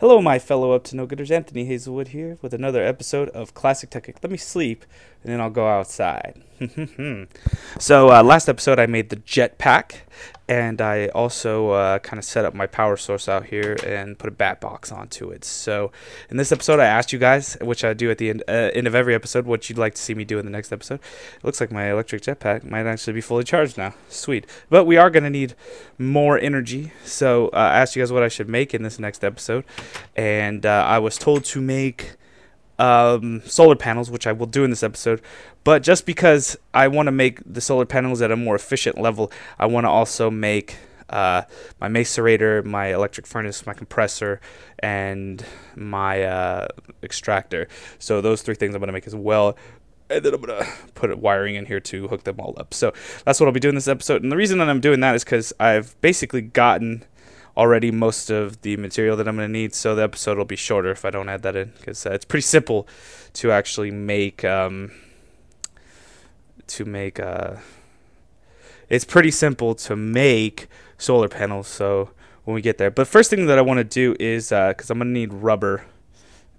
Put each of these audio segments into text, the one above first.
Hello, my fellow up to no gooders. Anthony Hazelwood here with another episode of Classic Tekkit. Let me sleep, and then I'll go outside. So last episode I made the jetpack, and I also kind of set up my power source out here and put a bat box onto it. So in this episode I asked you guys, which I do at the end of every episode, what you'd like to see me do in the next episode. It looks like my electric jetpack might actually be fully charged now. Sweet. But we are going to need more energy, so I asked you guys what I should make in this next episode, and I was told to make solar panels, which I will do in this episode. But just because I want to make the solar panels at a more efficient level, I want to also make my macerator, my electric furnace, my compressor, and my extractor. So those three things I'm going to make as well. And then I'm going to put wiring in here to hook them all up. So that's what I'll be doing this episode. And the reason that I'm doing that is because I've basically gotten already most of the material that I'm going to need, so the episode will be shorter if I don't add that in, because it's pretty simple to actually make it's pretty simple to make solar panels. So when we get there, but first thing that I want to do is because I'm going to need rubber,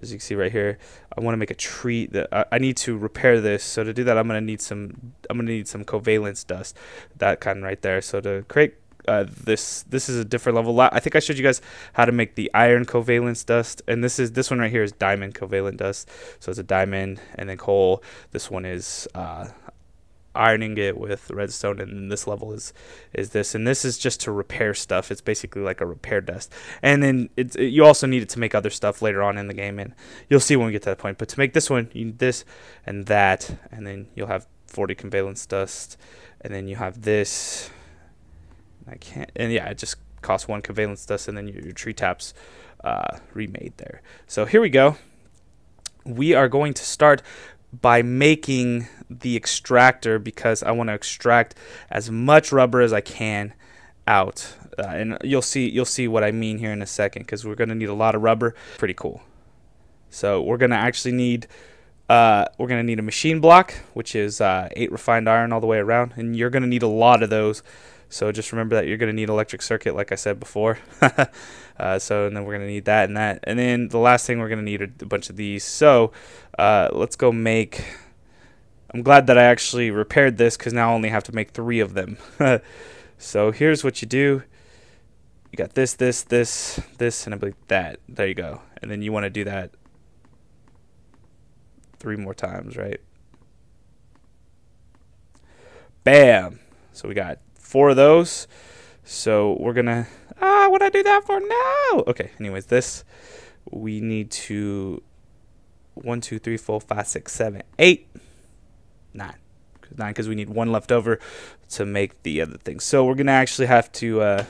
as you can see right here. I want to make a tree that I need to repair this. So to do that, I'm going to need some covalence dust, that kind right there. So to create this is a different level. I think I showed you guys how to make the iron covalence dust, and this one right here is diamond covalent dust. So it's a diamond and then coal. This one is ironing it with redstone, and this level is this, and this is just to repair stuff. It's basically like a repair dust, and then you also need it to make other stuff later on in the game, and you'll see when we get to that point. But to make this one, you need this and that, and then you'll have 40 covalence dust, and then you have this. And yeah, it just costs 1 covalence dust, and then your tree taps remade there. So here we go. We are going to start by making the extractor, because I want to extract as much rubber as I can out, and you'll see what I mean here in a second, because we're going to need a lot of rubber. Pretty cool. So we're going to actually need a machine block, which is 8 refined iron all the way around, and you're going to need a lot of those. So just remember that you're going to need electric circuit, like I said before. So and then we're going to need that and that. And then the last thing we're going to need are a bunch of these. So let's go make... I'm glad that I actually repaired this, because now I only have to make 3 of them. So here's what you do. You got this, and I believe that. There you go. And then you want to do that 3 more times, right? Bam! So we got 4 of those. So we're gonna what I do that for now? Okay, anyways, this we need to 1 2 3 4 5 6 7 8 9 because we need 1 left over to make the other thing. So we're gonna actually have to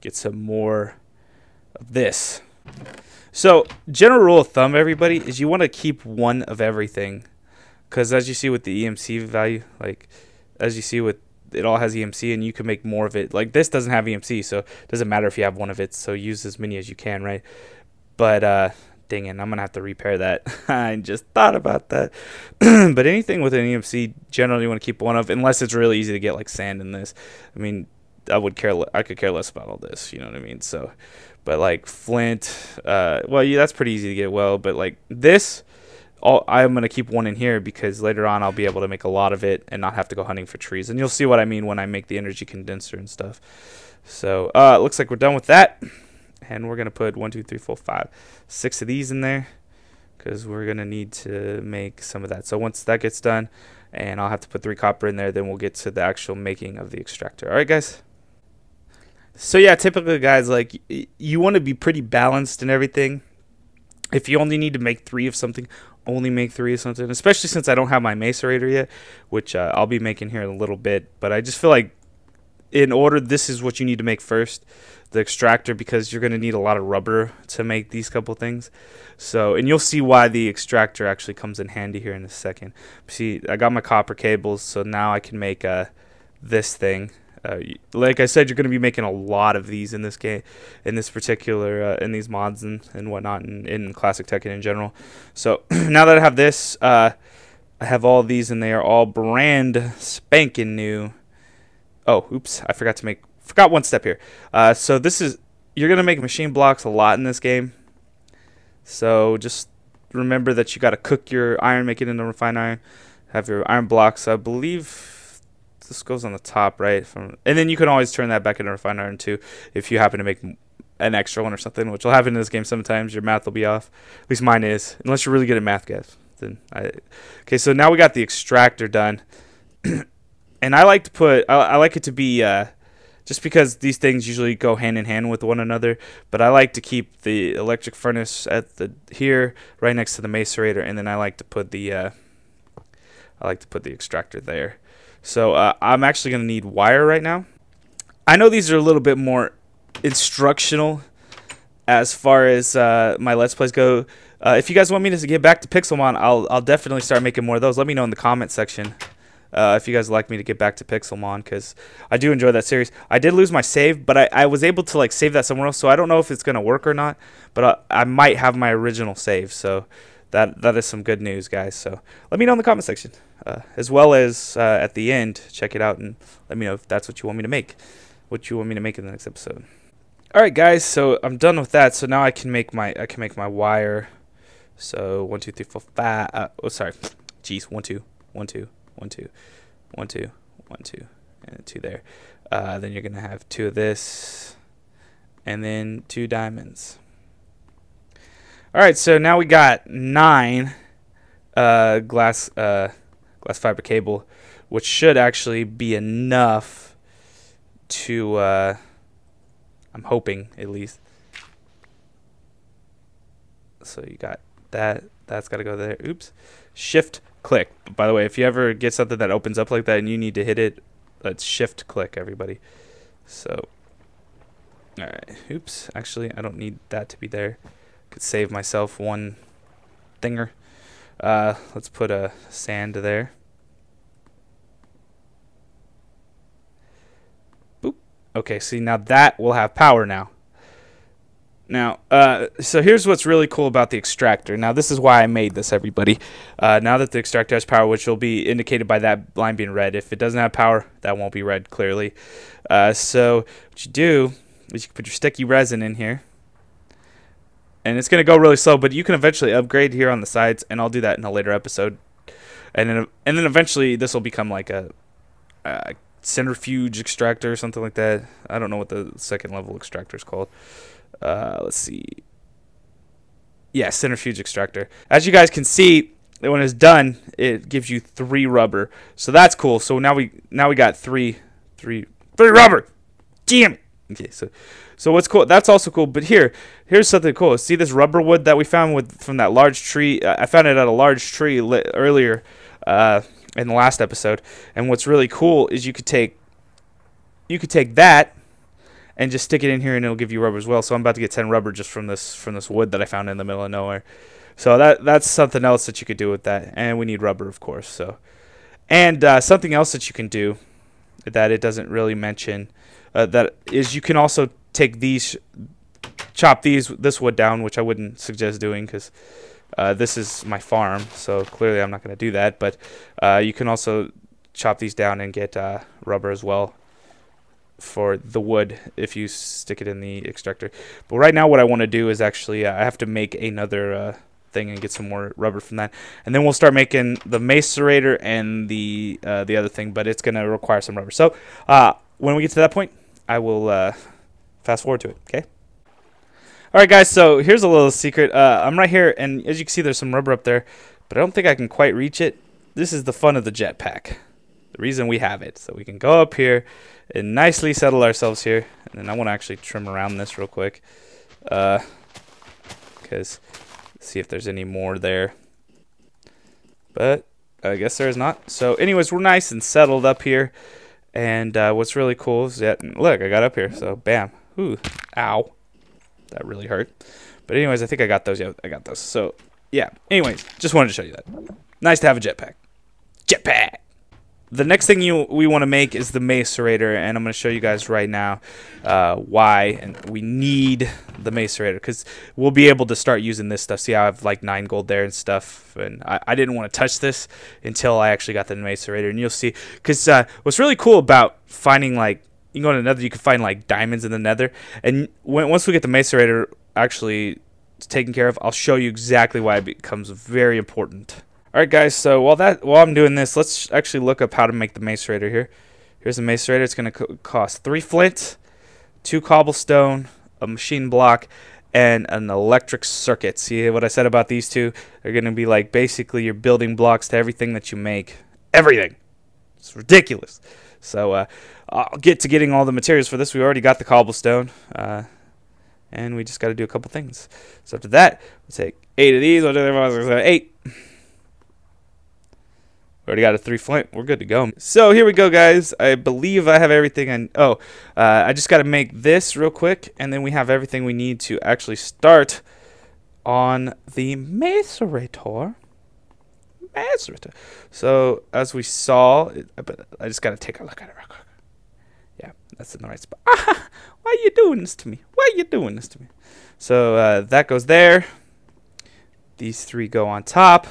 get some more of this. So general rule of thumb, everybody, is you want to keep 1 of everything. Because as you see with the EMC value, like as you see with it all has EMC, and you can make more of it. Like this doesn't have EMC, so it doesn't matter if you have 1 of it. So use as many as you can, right? But dang it, I'm gonna have to repair that. I just thought about that. But anything with an EMC, generally you want to keep 1 of, unless it's really easy to get like sand in this. I mean, I could care less about all this. You know what I mean? So, but like flint, well, yeah, that's pretty easy to get. Well, but like this. I'm going to keep 1 in here, because later on I'll be able to make a lot of it and not have to go hunting for trees. And you'll see what I mean when I make the energy condenser and stuff. So it looks like we're done with that. And we're going to put 1 2 3 4 5 6 of these in there, because we're going to need to make some of that. So once that gets done, and I'll have to put 3 copper in there, then we'll get to the actual making of the extractor. All right, guys? So yeah, typically, guys, like you want to be pretty balanced and everything. If you only need to make 3 of something, only make 3 of something, especially since I don't have my macerator yet, which I'll be making here in a little bit. But I just feel like in order, this is what you need to make first, the extractor, because you're going to need a lot of rubber to make these couple things. So, and you'll see why the extractor actually comes in handy here in a second. See, I got my copper cables, so now I can make this thing. Like I said, you're going to be making a lot of these in this game, in this particular, in these mods and whatnot, and in Classic Tekkit in general. So now that I have this, I have all of these, and they are all brand spanking new. Oh, oops, I forgot to make forgot one step here. So this is, you're going to make machine blocks a lot in this game. So just remember that you got to cook your iron, make it into refined iron, have your iron blocks. I believe this goes on the top, right? And then you can always turn that back into refined iron too if you happen to make an extra one or something, which will happen in this game sometimes. Your math will be off. At least mine is, unless you're really good at math, guys. Okay, so now we got the extractor done. And I like to put, I like it to be, just because these things usually go hand in hand with one another, but I like to keep the electric furnace at here, right next to the macerator, and then I like to put the extractor there. So I'm actually going to need wire right now. I know these are a little bit more instructional as far as my Let's Plays go. If you guys want me to get back to Pixelmon, I'll definitely start making more of those. Let me know in the comment section if you guys would like me to get back to Pixelmon, because I do enjoy that series. I did lose my save, but I was able to like save that somewhere else, so I don't know if it's going to work or not, but I might have my original save, so that is some good news, guys. So let me know in the comment section, as well as at the end, check it out and let me know if that's what you want me to make, in the next episode. All right, guys, so I'm done with that. So now I can make my wire. So 1 2 3 4 5. Oh, sorry. Jeez, 1 2 1 2 1 2 1 2 1 2 and 2 there. Then you're gonna have 2 of this, and then 2 diamonds. All right, so now we got 9 glass fiber cable, which should actually be enough to. I'm hoping, at least. So you got that. That's got to go there. Oops. Shift click. By the way, if you ever get something that opens up like that and you need to hit it, let's shift click, everybody. So, all right. Oops. Actually, I don't need that to be there. Could save myself one thinger. Let's put a sand there. Okay, see, now that will have power now. Now, so here's what's really cool about the extractor. Now, this is why I made this, everybody. Now that the extractor has power, which will be indicated by that line being red. If it doesn't have power, that won't be red, clearly. So what you do is you can put your sticky resin in here. And it's going to go really slow, but you can eventually upgrade here on the sides, and I'll do that in a later episode. And then eventually this will become like a centrifuge extractor or something like that. I don't know what the second level extractor is called. Let's see. Yeah, centrifuge extractor. As you guys can see, when it's done, it gives you 3 rubber. So that's cool. So now we got three rubber. Damn. Okay, so what's cool? That's also cool. But here's something cool. See this rubber wood that we found from that large tree? I found it at a large tree earlier. In the last episode, and what's really cool is you could take that and just stick it in here, and it'll give you rubber as well. So I'm about to get 10 rubber just from this wood that I found in the middle of nowhere. So that's something else that you could do with that, and we need rubber, of course. So, and something else that you can do that it doesn't really mention, that is you can also take chop this wood down, which I wouldn't suggest doing because this is my farm, so clearly I'm not going to do that. But you can also chop these down and get rubber as well for the wood if you stick it in the extractor. But right now what I want to do is actually I have to make another thing and get some more rubber from that. And then we'll start making the macerator and the other thing, but it's going to require some rubber. So when we get to that point, I will fast forward to it, okay? Alright guys, so here's a little secret. I'm right here, and as you can see there's some rubber up there, but I don't think I can quite reach it. This is the fun of the jetpack. The reason we have it. So we can go up here and nicely settle ourselves here. And then I want to actually trim around this real quick. Because see if there's any more there. But I guess there's not. So anyways, we're nice and settled up here. And what's really cool is that, look, I got up here. So bam. Ooh, ow. That really hurt. But anyways, I think I got those. Yeah, I got those. So yeah. Anyways, just wanted to show you that. Nice to have a jetpack. Jetpack. The next thing we want to make is the macerator, and I'm going to show you guys right now why and we need the macerator, because we'll be able to start using this stuff. See, I have like 9 gold there and stuff, and I didn't want to touch this until I actually got the macerator, and you'll see. Because what's really cool about finding like you can go to the nether, you can find like diamonds in the nether. And once we get the macerator actually taken care of, I'll show you exactly why it becomes very important. Alright guys, so while I'm doing this, let's actually look up how to make the macerator here. Here's the macerator. It's going to cost 3 flint, 2 cobblestone, a machine block, and an electric circuit. See what I said about these two? They're going to be like basically your building blocks to everything that you make. Everything. It's ridiculous. So I'll get to getting all the materials for this. We already got the cobblestone. And we just got to do a couple things. So after that, we'll take 8 of these. 8. We already got a 3 flint. We're good to go. So here we go, guys. I believe I have everything. I just got to make this real quick, and then we have everything we need to actually start on the macerator. So as we saw, I just got to take a look at it real quick. Yeah, that's in the right spot. Why are you doing this to me? Why are you doing this to me? So that goes there. These 3 go on top.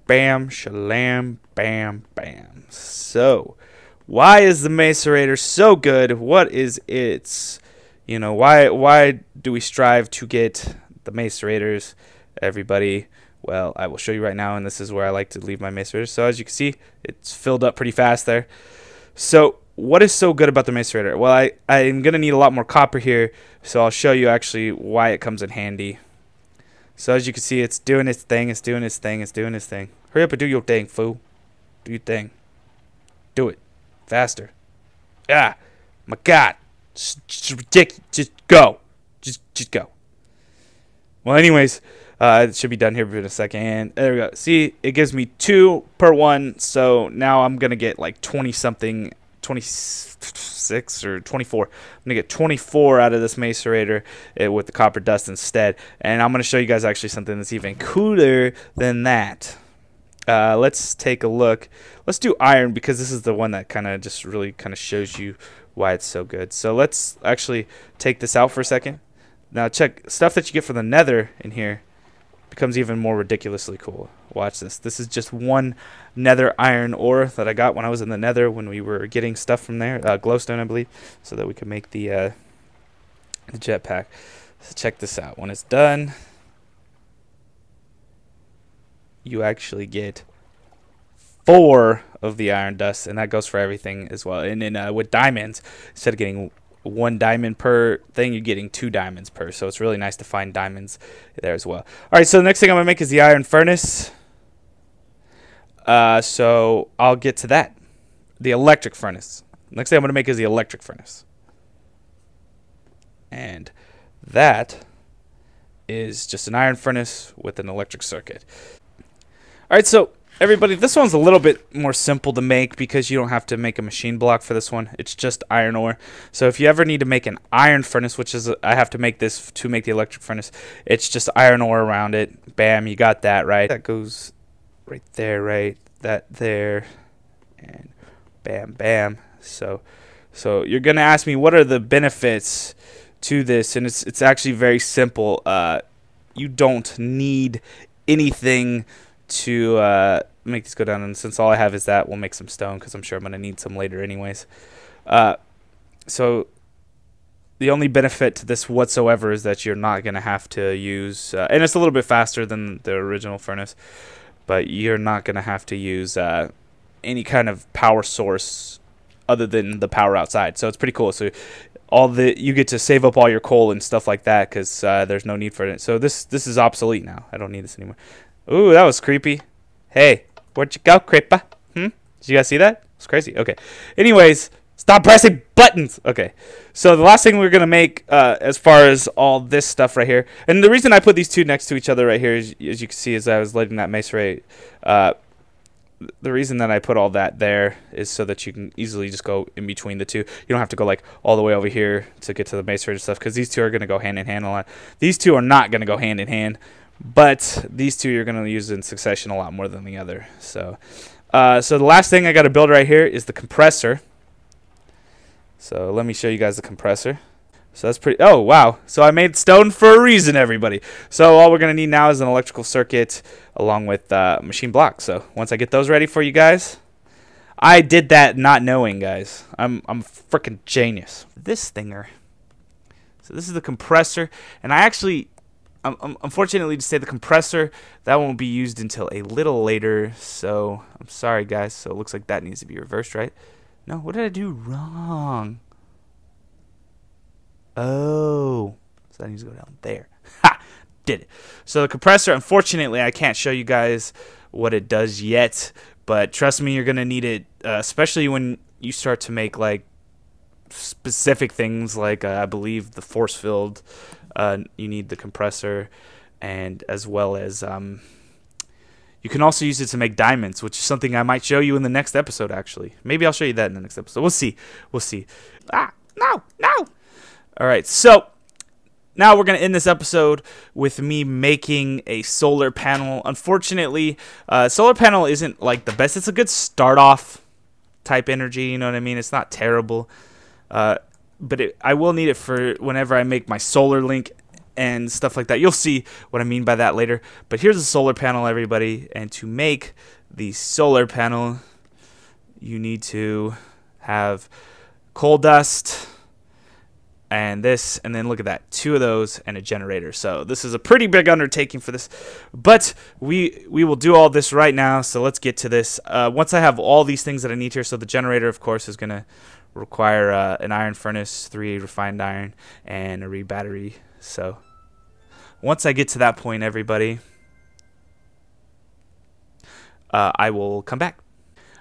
Bam, shalam, bam, bam. So, why is the macerator so good? What is its, why do we strive to get the macerators, everybody? Well, I will show you right now, and this is where I like to leave my macerators. So, as you can see, it's filled up pretty fast there. So, what is so good about the macerator? Well, I'm going to need a lot more copper here, so I'll show you actually why it comes in handy. So as you can see, it's doing its thing, it's doing its thing, it's doing its thing. Hurry up and do your thing, fool. Do your thing. Do it. Faster. Ah, my God. Just ridiculous. Just go. Just go. Well, anyways, it should be done here in a second. And there we go. See, it gives me 2 per 1. So now I'm going to get like 20-something, 26 or 24. I'm going to get 24 out of this macerator with the copper dust instead. And I'm going to show you guys actually something that's even cooler than that. Let's take a look. Let's do iron because this is the one that kind of just really kind of shows you why it's so good. So let's actually take this out for a second. Now check stuff that you get from the nether in here becomes even more ridiculously cool. Watch this. This is just 1 nether iron ore that I got when I was in the nether when we were getting stuff from there, glowstone I believe, so that we could make the jetpack. So check this out. When it's done, you actually get 4 of the iron dust, and that goes for everything as well. And then with diamonds, instead of getting 1 diamond per thing, you're getting 2 diamonds per. So it's really nice to find diamonds there as well. All right, so the next thing I'm gonna make is the iron furnace. So I'll get to that. The electric furnace. Next thing I'm gonna make is the electric furnace, and that is just an iron furnace with an electric circuit. All right, so everybody, this one's a little bit more simple to make because you don't have to make a machine block for this one. It's just iron ore. So if you ever need to make an iron furnace, which is I have to make this to make the electric furnace, it's just iron ore around it. Bam, you got that, right? That goes right there, right? That there, and bam, bam. So you're gonna ask me what are the benefits to this, and it's actually very simple. You don't need anything to make this go down, and since all I have is that, we'll make some stone because I'm sure I'm going to need some later anyways. So the only benefit to this whatsoever is that you're not going to have to use, and it's a little bit faster than the original furnace, but you're not going to have to use any kind of power source other than the power outside. So it's pretty cool. So you get to save up all your coal and stuff like that because there's no need for it. So this is obsolete now. I don't need this anymore. Ooh, that was creepy. Hey, where'd you go, creeper? Did you guys see that? It's crazy. Okay. Anyways, stop pressing buttons. Okay. So the last thing we're gonna make, as far as all this stuff right here, and the reason I put these 2 next to each other right here, as you can see, as I was lighting that macerate, the reason that I put all that there is so that you can easily just go in between the 2. You don't have to go like all the way over here to get to the macerate stuff because these 2 are gonna go hand in hand a lot. These 2 are not gonna go hand in hand. But these 2 you're going to use in succession a lot more than the other. So the last thing I got to build right here is the compressor. So let me show you guys the compressor. So that's pretty... Oh, wow. So I made stone for a reason, everybody. So all we're going to need now is an electrical circuit along with machine blocks. So once I get those ready for you guys, I did that not knowing, guys. I'm a freaking genius. This thinger. So this is the compressor, and I actually, unfortunately to say, the compressor, that won't be used until a little later. So I'm sorry, guys. So it looks like that needs to be reversed, right? No, what did I do wrong? Oh, so that needs to go down there. Ha! Did it. So the compressor, unfortunately, I can't show you guys what it does yet, but trust me, you're gonna need it, especially when you start to make like specific things, like I believe the force field. You need the compressor, and as well as you can also use it to make diamonds, which is something I might show you in the next episode. Actually, maybe I'll show you that in the next episode. We'll see. We'll see. Ah, no. All right, so now we're going to end this episode with me making a solar panel. Unfortunately, solar panel isn't like the best. It's a good start-off type energy, you know what I mean? It's not terrible. But I will need it for whenever I make my solar link and stuff like that. You'll see what I mean by that later. But here's a solar panel, everybody. And to make the solar panel, you need to have coal dust and this, and then look at that, 2 of those and a generator. So this is a pretty big undertaking for this, but we will do all this right now. So let's get to this. Once I have all these things that I need here, so the generator, of course, is going to require an iron furnace, 3 refined iron, and a battery. So once I get to that point, everybody, I will come back.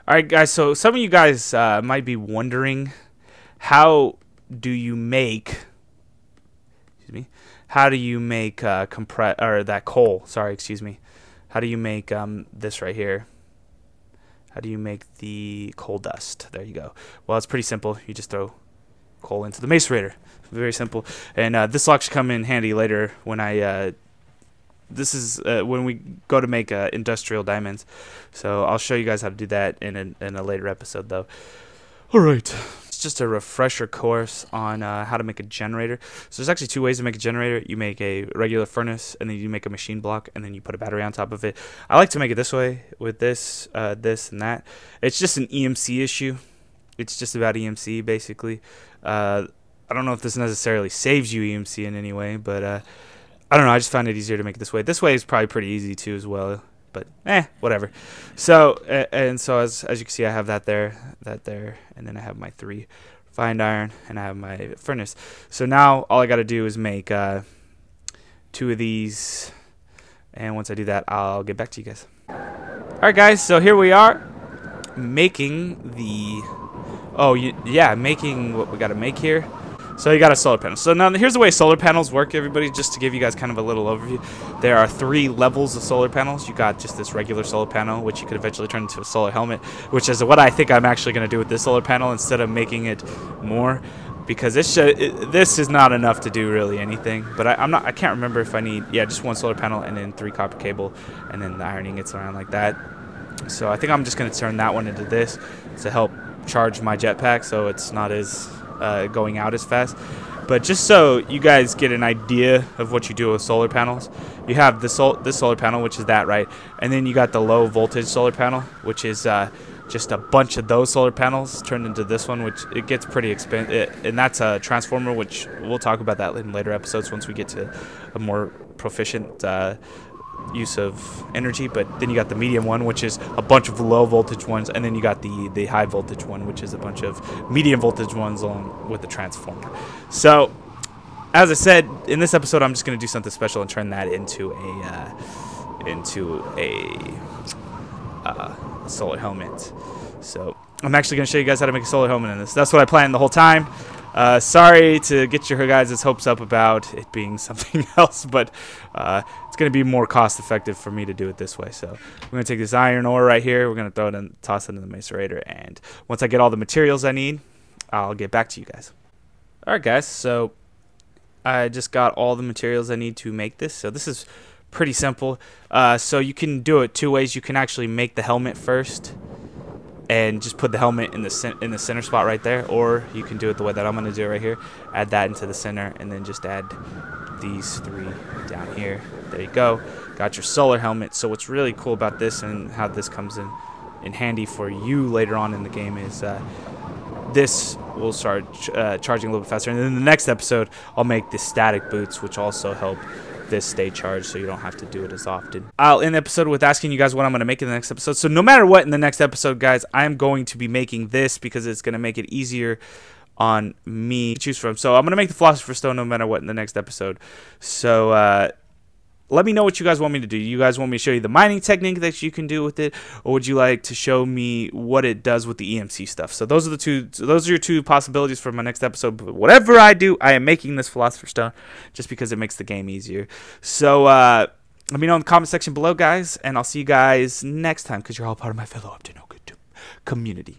All right, guys, so some of you guys might be wondering, how do you make how do you make that coal? Sorry, excuse me. How do you make this right here? How do you make the coal dust? There you go. Well, it's pretty simple. You just throw coal into the macerator. Very simple. And this will actually come in handy later when this is when we go to make industrial diamonds. So I'll show you guys how to do that in a later episode, though. All right. It's just a refresher course on how to make a generator. So there's actually 2 ways to make a generator. You make a regular furnace, and then you make a machine block, and then you put a battery on top of it. I like to make it this way with this, this, and that. It's just an EMC issue. It's just about EMC, basically. I don't know if this necessarily saves you EMC in any way, but I don't know. I just found it easier to make it this way. This way is probably pretty easy, too, as well. But whatever. So and so as you can see, I have that there, and then I have my 3 refined iron, and I have my furnace. So now all I got to do is make 2 of these, and once I do that, I'll get back to you guys. All right, guys. So here we are, making the making what we got to make here. So you got a solar panel. So now here's the way solar panels work, everybody, just to give you guys kind of a little overview. There are 3 levels of solar panels. You got just this regular solar panel, which you could eventually turn into a solar helmet, which is what I think I'm actually going to do with this solar panel instead of making it more, because this is not enough to do really anything. But I can't remember if I need, just 1 solar panel and then 3 copper cable, and then the ironing gets around like that. So I think I'm just going to turn that one into this to help charge my jetpack, so it's not as going out as fast. But just so you guys get an idea of what you do with solar panels, you have this solar panel, which is that, right? And then you got the low voltage solar panel, which is just a bunch of those solar panels turned into this one, which it gets pretty expensive. And that's a transformer, which we'll talk about that in later episodes once we get to a more proficient use of energy. But then you got the medium one, which is a bunch of low voltage ones, and then you got the high voltage one, which is a bunch of medium voltage ones along with the transformer. So as I said, in this episode I'm just going to do something special and turn that into a solar helmet. So I'm actually going to show you guys how to make a solar helmet in this. That's what I planned the whole time. Sorry to get your guys' hopes up about it being something else, but it's going to be more cost effective for me to do it this way. So we're going to take this iron ore right here. We're going to throw it and toss it into the macerator. And once I get all the materials I need, I'll get back to you guys. All right, guys. So I just got all the materials I need to make this. So this is pretty simple. So you can do it 2 ways. You can actually make the helmet first and just put the helmet in the center spot right there, or you can do it the way that I'm going to do it right here. Add that into the center, and then just add these 3 down here. There you go. Got your solar helmet. So what's really cool about this and how this comes in in handy for you later on in the game is this will start charging a little bit faster. And then in the next episode, I'll make the static boots, which also help this stay charged, so you don't have to do it as often. I'll end the episode with asking you guys what I'm going to make in the next episode. So no matter what in the next episode, guys, I'm going to be making this because it's going to make it easier on me to choose from. So I'm going to make the Philosopher's Stone no matter what in the next episode. So let me know what you guys want me to do. You guys want me to show you the mining technique that you can do with it, or would you like to show me what it does with the EMC stuff? So those are the two. Those are your two possibilities for my next episode. But whatever I do, I am making this Philosopher's Stone just because it makes the game easier. So let me know in the comment section below, guys, and I'll see you guys next time because you're all part of my fellow up to no good community.